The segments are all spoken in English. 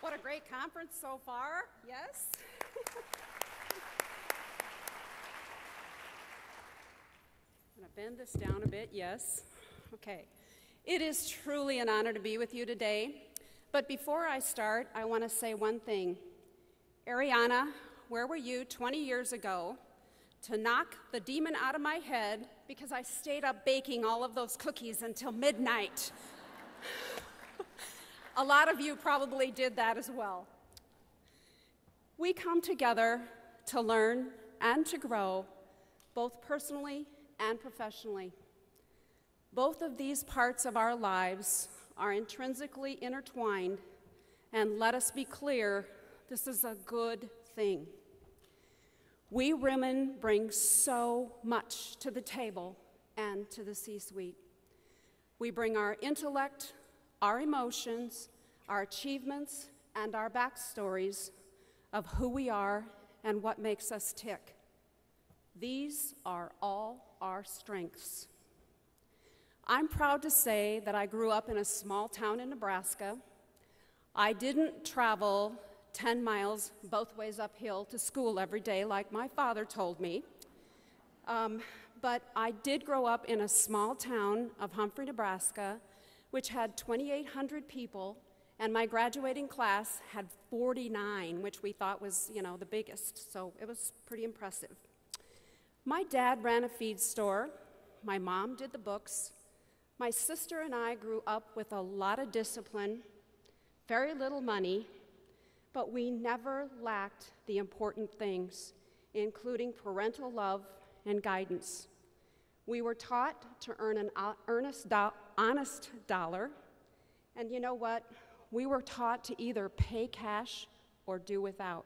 What a great conference so far, yes? I'm going to bend this down a bit, yes. Okay. It is truly an honor to be with you today. But before I start, I want to say one thing. Ariana, where were you 20 years ago to knock the demon out of my head because I stayed up baking all of those cookies until midnight? A lot of you probably did that as well. We come together to learn and to grow, both personally and professionally. Both of these parts of our lives are intrinsically intertwined, and let us be clear, this is a good thing. We women bring so much to the table and to the C-suite. We bring our intellect, our emotions, our achievements, and our backstories of who we are and what makes us tick. These are all our strengths. I'm proud to say that I grew up in a small town in Nebraska. I didn't travel 10 miles both ways uphill to school every day like my father told me. But I did grow up in a small town of Humphrey, Nebraska, which had 2,800 people, and my graduating class had 49, which we thought was, the biggest, so it was pretty impressive. My dad ran a feed store. My mom did the books. My sister and I grew up with a lot of discipline, very little money, but we never lacked the important things, including parental love and guidance. We were taught to earn an honest dollar, and you know what? We were taught to either pay cash or do without.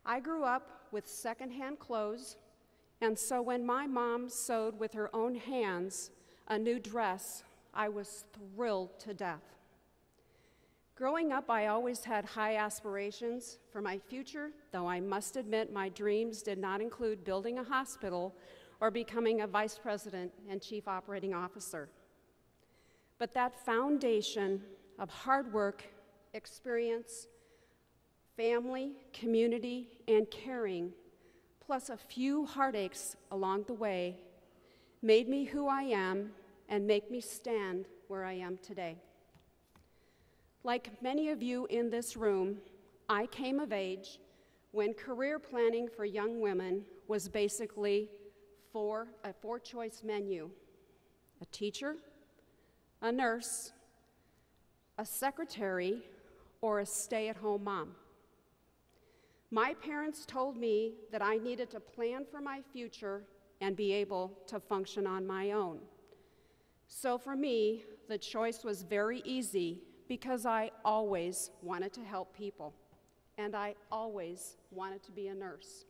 I grew up with secondhand clothes, and so when my mom sewed with her own hands a new dress, I was thrilled to death. Growing up, I always had high aspirations for my future, though I must admit my dreams did not include building a hospital or becoming a vice president and chief operating officer. But that foundation of hard work, experience, family, community, and caring, plus a few heartaches along the way, made me who I am and make me stand where I am today. Like many of you in this room, I came of age when career planning for young women was basically a four-choice menu: a teacher, a nurse, a secretary, or a stay-at-home mom. My parents told me that I needed to plan for my future and be able to function on my own. So for me, the choice was very easy because I always wanted to help people, and I always wanted to be a nurse.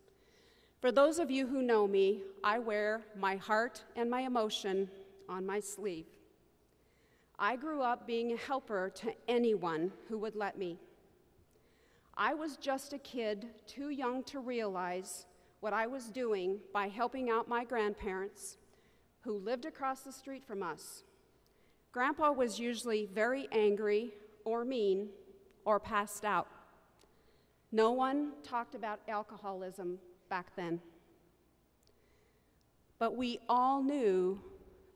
For those of you who know me, I wear my heart and my emotion on my sleeve. I grew up being a helper to anyone who would let me. I was just a kid too young to realize what I was doing by helping out my grandparents, who lived across the street from us. Grandpa was usually very angry or mean or passed out. No one talked about alcoholism back then. But we all knew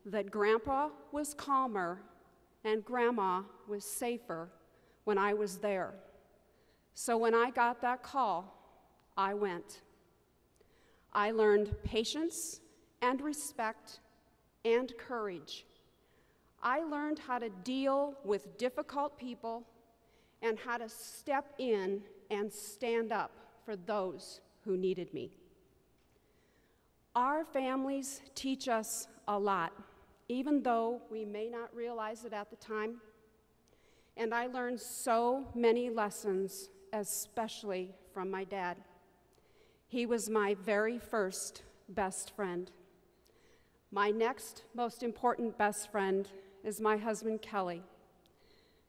that Grandpa was calmer and Grandma was safer when I was there. So when I got that call, I went. I learned patience and respect and courage. I learned how to deal with difficult people and how to step in and stand up for those who needed me. Our families teach us a lot, even though we may not realize it at the time. And I learned so many lessons, especially from my dad. He was my very first best friend. My next most important best friend is my husband, Kelly.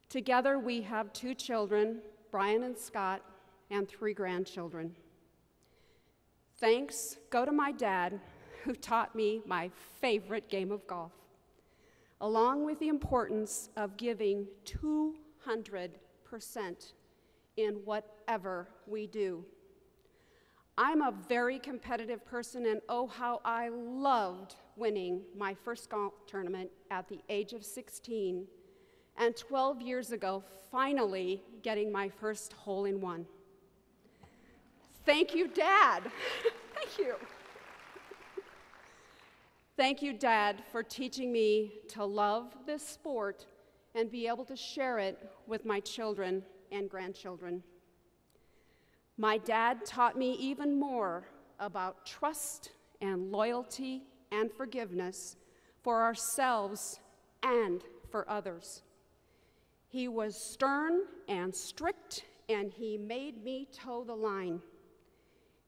Together, we have 2 children, Brian and Scott, and 3 grandchildren. Thanks go to my dad, who taught me my favorite game of golf, along with the importance of giving 200% 100% in whatever we do. I'm a very competitive person, and oh, how I loved winning my first golf tournament at the age of 16, and 12 years ago, finally getting my first hole-in-one. Thank you, Dad. Thank you. Thank you, Dad, for teaching me to love this sport and be able to share it with my children and grandchildren. My dad taught me even more about trust and loyalty and forgiveness for ourselves and for others. He was stern and strict, and he made me toe the line.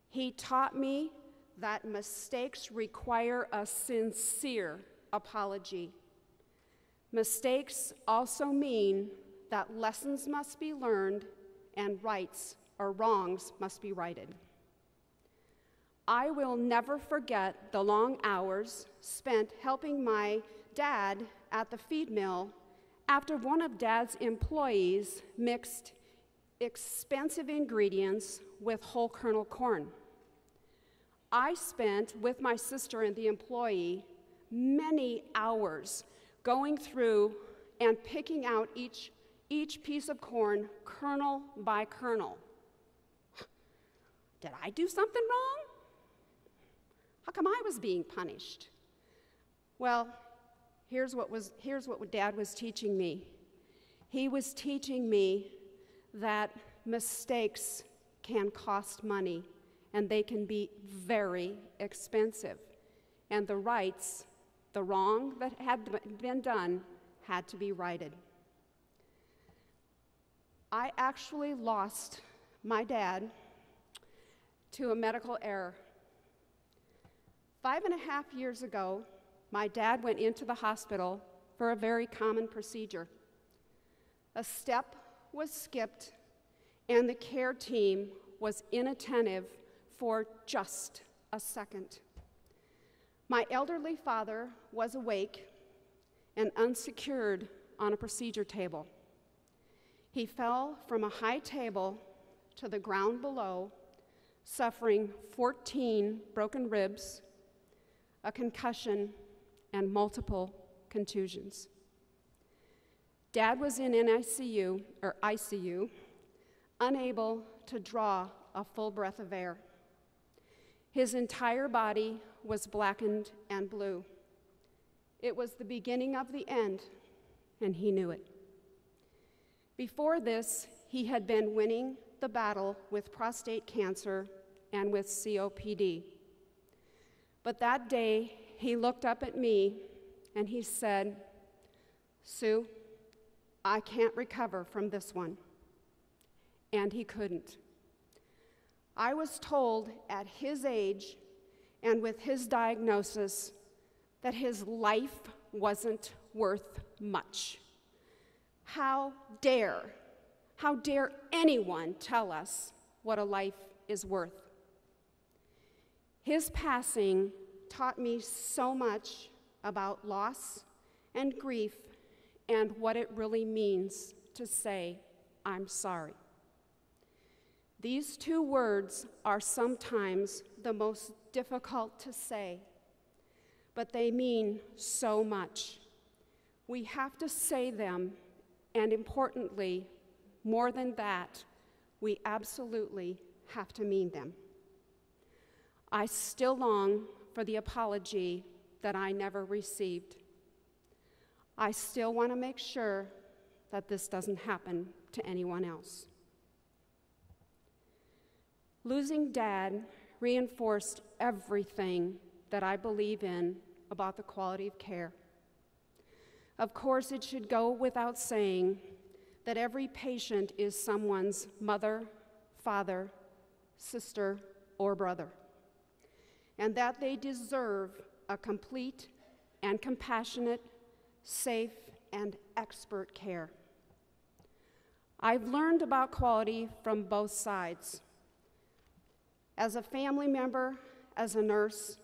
He taught me that mistakes require a sincere apology. Mistakes also mean that lessons must be learned and rights or wrongs must be righted. I will never forget the long hours spent helping my dad at the feed mill after one of Dad's employees mixed expensive ingredients with whole kernel corn. I spent, with my sister and the employee, many hours going through and picking out each piece of corn, kernel by kernel. Did I do something wrong? How come I was being punished? Well, here's what Dad was teaching me. He was teaching me that mistakes can cost money, and they can be very expensive. And the wrong that had been done had to be righted. I actually lost my dad to a medical error. 5.5 years ago, my dad went into the hospital for a very common procedure. A step was skipped, and the care team was inattentive for just a second. My elderly father was awake and unsecured on a procedure table. He fell from a high table to the ground below, suffering 14 broken ribs, a concussion, and multiple contusions. Dad was in ICU, unable to draw a full breath of air. His entire body was blackened and blue. It was the beginning of the end, and he knew it. Before this, he had been winning the battle with prostate cancer and with COPD. But that day, he looked up at me and he said, "Sue, I can't recover from this one." And he couldn't. I was told at his age and with his diagnosis that his life wasn't worth much. How dare anyone tell us what a life is worth? His passing taught me so much about loss and grief and what it really means to say, "I'm sorry." These two words are sometimes the most difficult to say, but they mean so much. We have to say them, and importantly, more than that, we absolutely have to mean them. I still long for the apology that I never received. I still want to make sure that this doesn't happen to anyone else. Losing Dad reinforced everything that I believe in about the quality of care. Of course, it should go without saying that every patient is someone's mother, father, sister, or brother, and that they deserve a complete and compassionate, safe, and expert care. I've learned about quality from both sides. As a family member, as a nurse,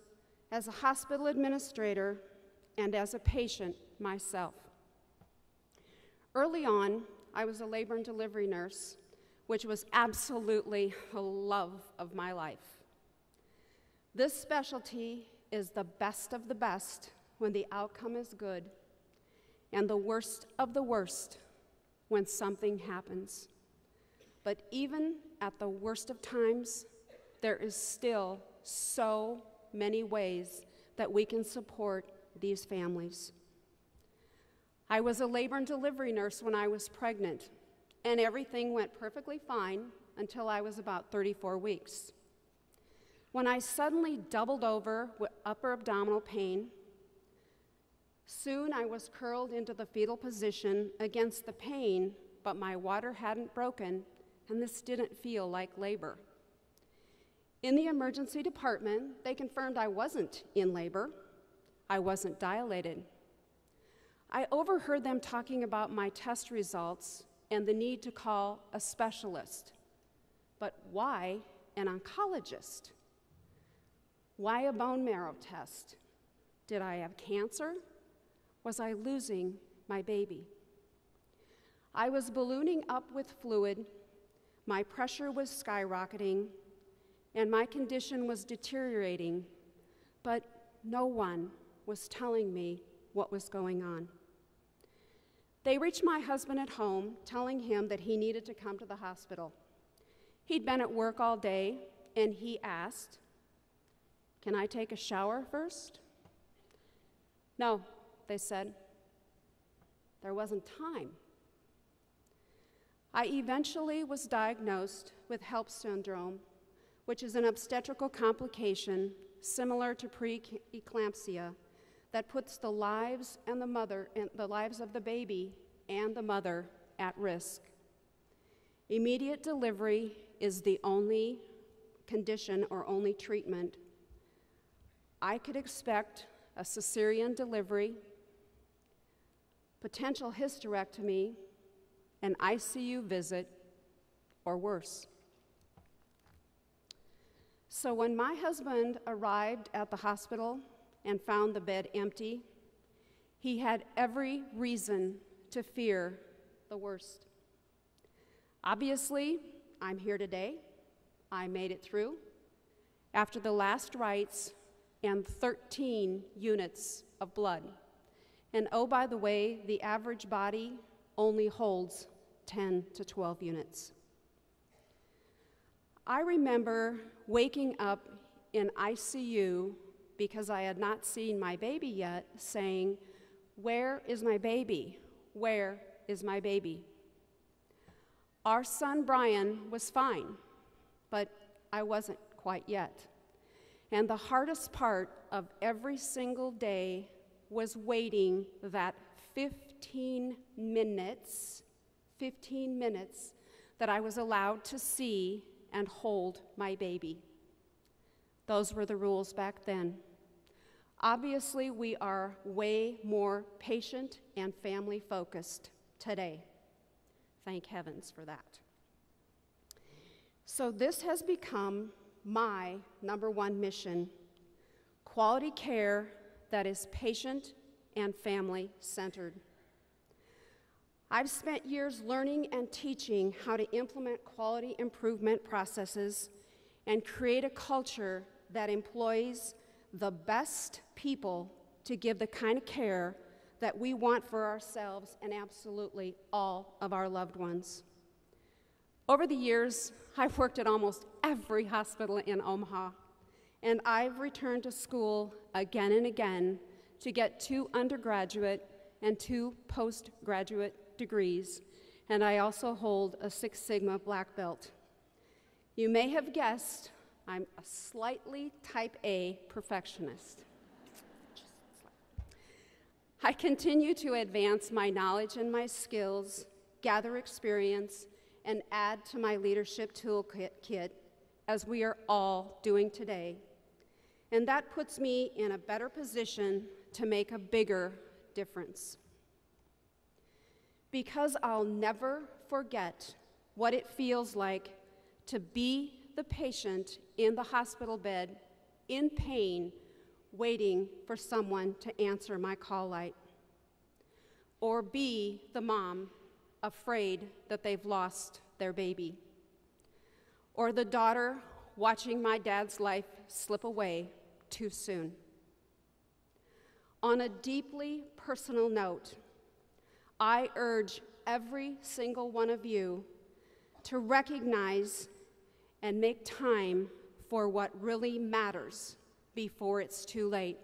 as a hospital administrator, and as a patient myself. Early on, I was a labor and delivery nurse, which was absolutely the love of my life. This specialty is the best of the best when the outcome is good, and the worst of the worst when something happens. But even at the worst of times, there is still so many ways that we can support these families. I was a labor and delivery nurse when I was pregnant, and everything went perfectly fine until I was about 34 weeks. When I suddenly doubled over with upper abdominal pain, soon I was curled into the fetal position against the pain, but my water hadn't broken, and this didn't feel like labor. In the emergency department, they confirmed I wasn't in labor. I wasn't dilated. I overheard them talking about my test results and the need to call a specialist. But why an oncologist? Why a bone marrow test? Did I have cancer? Was I losing my baby? I was ballooning up with fluid, my pressure was skyrocketing, and my condition was deteriorating, but no one was telling me what was going on. They reached my husband at home, telling him that he needed to come to the hospital. He'd been at work all day, and he asked, "Can I take a shower first?" "No," they said. There wasn't time. I eventually was diagnosed with HELLP syndrome, which is an obstetrical complication similar to preeclampsia that puts the lives and the lives of the baby and the mother at risk. Immediate delivery is the only condition or only treatment. I could expect a cesarean delivery, potential hysterectomy, an ICU visit, or worse. So when my husband arrived at the hospital and found the bed empty, he had every reason to fear the worst. Obviously, I'm here today. I made it through after the last rites and 13 units of blood. And oh, by the way, the average body only holds 10 to 12 units. I remember waking up in ICU because I had not seen my baby yet, saying, "Where is my baby? Where is my baby?" Our son Brian was fine, but I wasn't quite yet. And the hardest part of every single day was waiting that 15 minutes that I was allowed to see and hold my baby. Those were the rules back then. Obviously, we are way more patient and family focused today. Thank heavens for that. So this has become my number one mission: quality care that is patient and family centered. I've spent years learning and teaching how to implement quality improvement processes and create a culture that employs the best people to give the kind of care that we want for ourselves and absolutely all of our loved ones. Over the years, I've worked at almost every hospital in Omaha, and I've returned to school again and again to get 2 undergraduate and 2 postgraduate degrees, and I also hold a 6 Sigma black belt. You may have guessed I'm a slightly type A perfectionist. I continue to advance my knowledge and my skills, gather experience, and add to my leadership toolkit, as we are all doing today. And that puts me in a better position to make a bigger difference. Because I'll never forget what it feels like to be the patient in the hospital bed, in pain, waiting for someone to answer my call light. Or be the mom afraid that they've lost their baby. Or the daughter watching my dad's life slip away too soon. On a deeply personal note, I urge every single one of you to recognize and make time for what really matters before it's too late.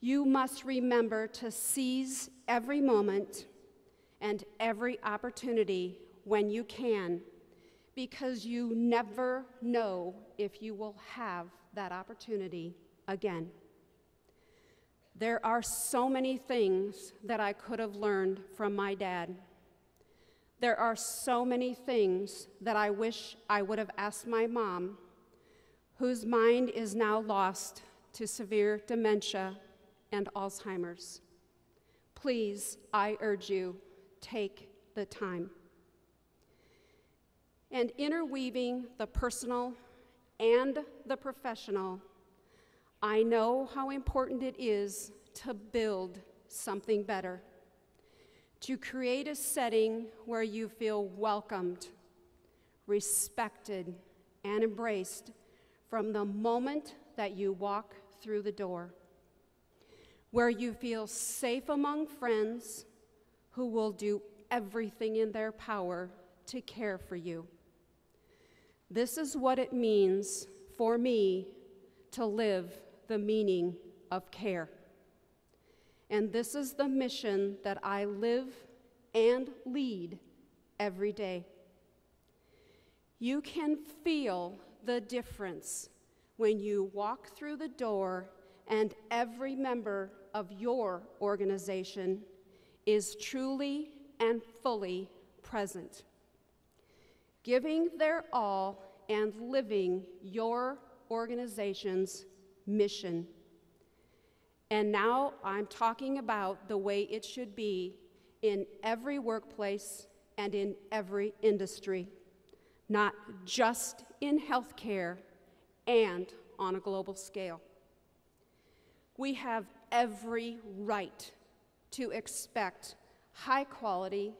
You must remember to seize every moment and every opportunity when you can, because you never know if you will have that opportunity again. There are so many things that I could have learned from my dad. There are so many things that I wish I would have asked my mom, whose mind is now lost to severe dementia and Alzheimer's. Please, I urge you, take the time. And interweaving the personal and the professional, I know how important it is to build something better, to create a setting where you feel welcomed, respected, and embraced from the moment that you walk through the door, where you feel safe among friends who will do everything in their power to care for you. This is what it means for me to live the meaning of care. And this is the mission that I live and lead every day. You can feel the difference when you walk through the door and every member of your organization is truly and fully present, giving their all and living your organization's mission. And now I'm talking about the way it should be in every workplace and in every industry, not just in healthcare and on a global scale. We have every right to expect high quality,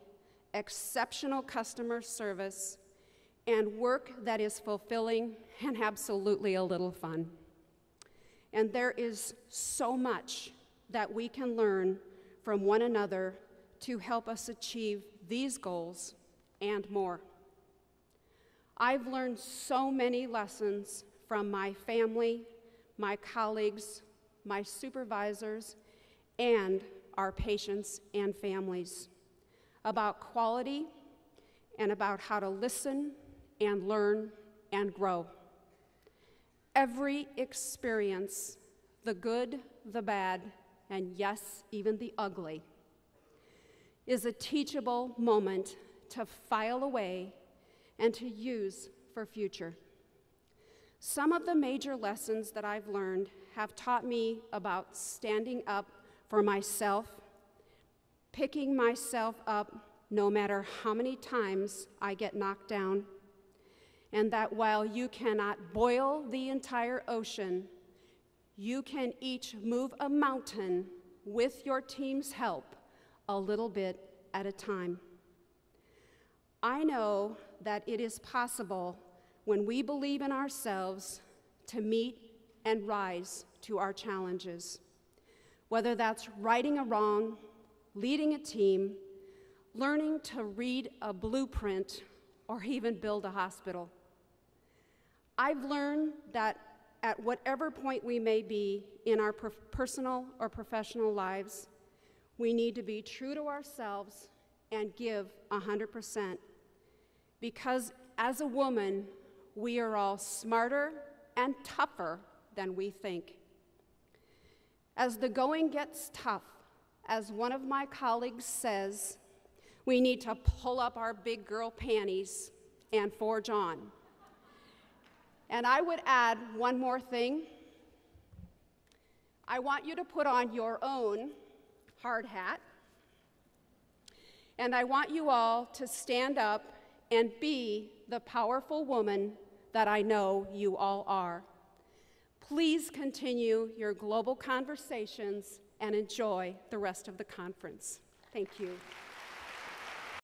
exceptional customer service, and work that is fulfilling and absolutely a little fun. And there is so much that we can learn from one another to help us achieve these goals and more. I've learned so many lessons from my family, my colleagues, my supervisors, and our patients and families about quality and about how to listen and learn and grow. Every experience, the good, the bad, and yes, even the ugly, is a teachable moment to file away and to use for future. Some of the major lessons that I've learned have taught me about standing up for myself, picking myself up no matter how many times I get knocked down, and that while you cannot boil the entire ocean, you can each move a mountain with your team's help a little bit at a time. I know that it is possible when we believe in ourselves to meet and rise to our challenges, whether that's righting a wrong, leading a team, learning to read a blueprint, or even build a hospital. I've learned that at whatever point we may be in our personal or professional lives, we need to be true to ourselves and give 100%. Because as a woman, we are all smarter and tougher than we think. As the going gets tough, as one of my colleagues says, we need to pull up our big girl panties and forge on. And I would add one more thing. I want you to put on your own hard hat, and I want you all to stand up and be the powerful woman that I know you all are. Please continue your global conversations and enjoy the rest of the conference. Thank you.